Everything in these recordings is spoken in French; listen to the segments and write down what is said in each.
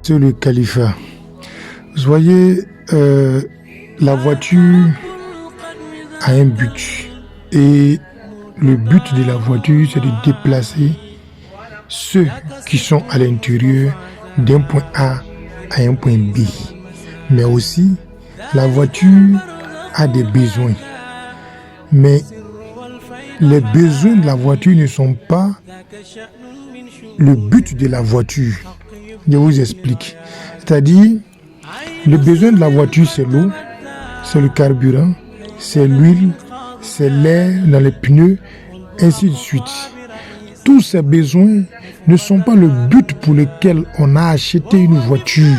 fait le califat. Vous voyez, la voiture a un but. Et le but de la voiture, c'est de déplacer ceux qui sont à l'intérieur d'un point A à un point B. Mais aussi, la voiture a des besoins. Mais les besoins de la voiture ne sont pas le but de la voiture. Je vous explique. C'est-à-dire, le besoin de la voiture, c'est l'eau, c'est le carburant, c'est l'huile, c'est l'air dans les pneus, ainsi de suite. Tous ces besoins ne sont pas le but pour lequel on a acheté une voiture,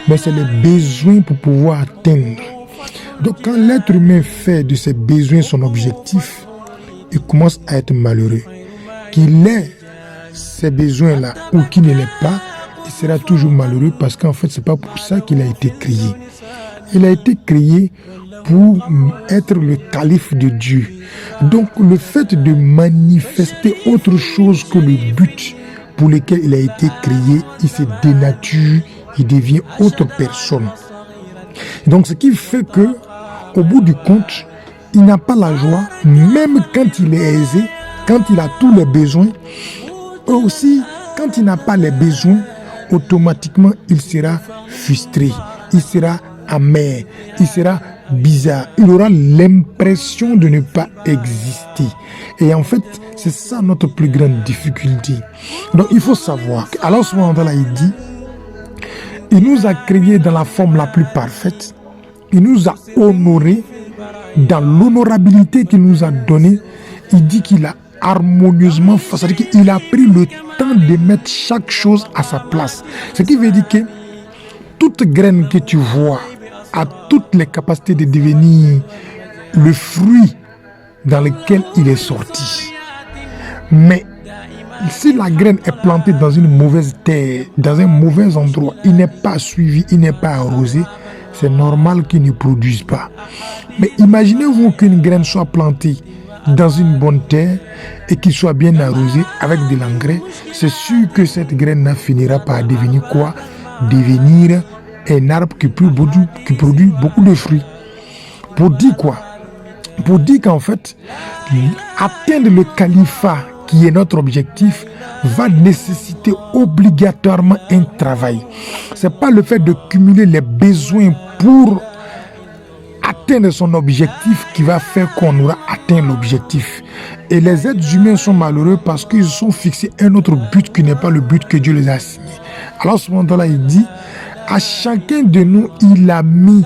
mais c'est les besoins pour pouvoir atteindre. Donc quand l'être humain fait de ses besoins son objectif, il commence à être malheureux. Qu'il ait ces besoins-là ou qu'il ne l'ait pas, il sera toujours malheureux parce qu'en fait, ce n'est pas pour ça qu'il a été créé. Il a été créé pour être le calife de Dieu. Donc le fait de manifester autre chose que le but pour lequel il a été créé, il se dénature, il devient autre personne. Donc ce qui fait que, au bout du compte, il n'a pas la joie, même quand il est aisé, quand il a tous les besoins. Et aussi, quand il n'a pas les besoins, automatiquement, il sera frustré, il sera amer, il sera bizarre, il aura l'impression de ne pas exister. Et en fait, c'est ça notre plus grande difficulté. Donc, il faut savoir qu'Allah subhanahu wa ta'ala, il dit, il nous a créés dans la forme la plus parfaite, il nous a honorés dans l'honorabilité qu'il nous a donnée. Il dit qu'il a harmonieusement, c'est-à-dire qu'il a pris le temps de mettre chaque chose à sa place. Ce qui veut dire que toute graine que tu vois a toutes les capacités de devenir le fruit dans lequel il est sorti. Mais si la graine est plantée dans une mauvaise terre, dans un mauvais endroit, il n'est pas suivi, il n'est pas arrosé, c'est normal qu'il ne produise pas. Mais imaginez-vous qu'une graine soit plantée dans une bonne terre et qu'il soit bien arrosé avec de l'engrais, c'est sûr que cette graine finira par devenir quoi? Devenir un arbre qui produit beaucoup de fruits. Pour dire quoi? Pour dire qu'en fait, atteindre le califat qui est notre objectif va nécessiter obligatoirement un travail. C'est pas le fait de cumuler les besoins pour atteindre son objectif qui va faire qu'on aura atteint l'objectif. Et les êtres humains sont malheureux parce qu'ils sont fixés un autre but qui n'est pas le but que Dieu les a assigné. Alors ce moment-là, il dit, à chacun de nous, il a mis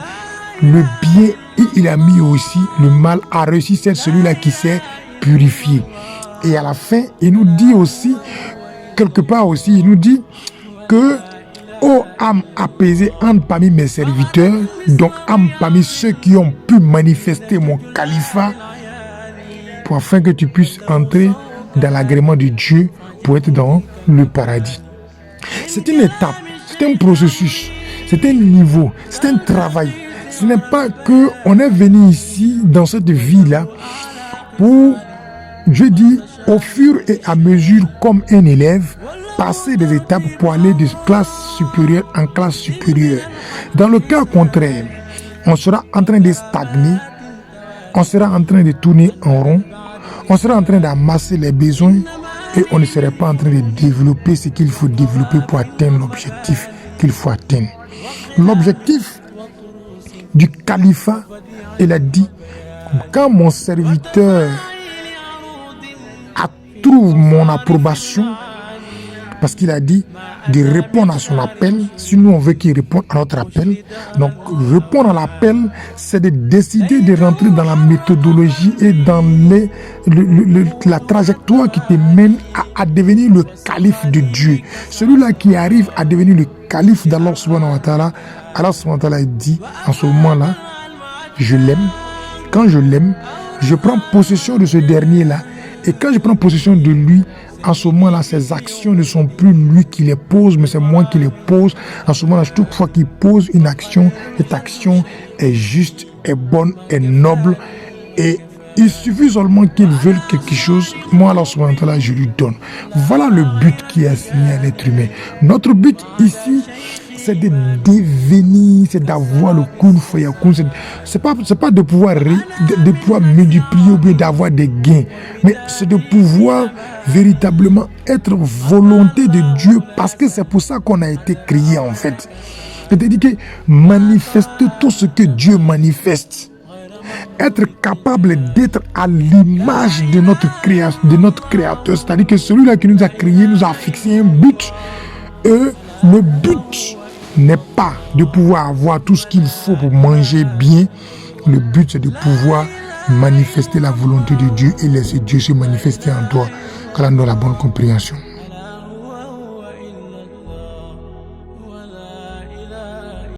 le bien et il a mis aussi le mal. À réussir, c'est celui-là qui s'est purifié. Et à la fin, il nous dit aussi, quelque part aussi, il nous dit que ô âme apaisée entre parmi mes serviteurs, donc âme parmi ceux qui ont pu manifester mon califat, pour afin que tu puisses entrer dans l'agrément de Dieu pour être dans le paradis. C'est une étape, c'est un processus, c'est un niveau, c'est un travail. Ce n'est pas qu'on est venu ici, dans cette vie-là, pour, je dis, au fur et à mesure, comme un élève, passer des étapes pour aller de classe supérieure en classe supérieure. Dans le cas contraire, on sera en train de stagner, on sera en train de tourner en rond, on sera en train d'amasser les besoins et on ne serait pas en train de développer ce qu'il faut développer pour atteindre l'objectif qu'il faut atteindre. L'objectif du califat, il a dit, quand mon serviteur trouve mon approbation, parce qu'il a dit de répondre à son appel. Si nous on veut qu'il réponde à notre appel, donc répondre à l'appel, c'est de décider de rentrer dans la méthodologie et dans la trajectoire qui te mène à devenir le calife de Dieu. Celui-là qui arrive à devenir le calife d'Allah subhanahu wa ta'ala, Allah subhanahu wa ta'ala dit en ce moment-là, je l'aime. Quand je l'aime, je prends possession de ce dernier-là. Et quand je prends possession de lui, en ce moment-là, ses actions ne sont plus lui qui les pose, mais c'est moi qui les pose. En ce moment-là, toute fois qu'il pose une action, cette action est juste, est bonne, est noble. Et il suffit seulement qu'il veuille quelque chose. Moi, alors, ce moment-là, je lui donne. Voilà le but qui est assigné à l'être humain. Notre but ici, c'est de devenir, c'est d'avoir le kun fayakun. C'est pas de pouvoir multiplier ou bien d'avoir des gains, mais c'est de pouvoir véritablement être volonté de Dieu, parce que c'est pour ça qu'on a été créé en fait. C'est-à-dire que manifester tout ce que Dieu manifeste. Être capable d'être à l'image de notre créateur, c'est-à-dire que celui-là qui nous a créé nous a fixé un but, et le but n'est pas de pouvoir avoir tout ce qu'il faut pour manger bien. Le but, c'est de pouvoir manifester la volonté de Dieu et laisser Dieu se manifester en toi. Qu'Allah nous donne la bonne compréhension.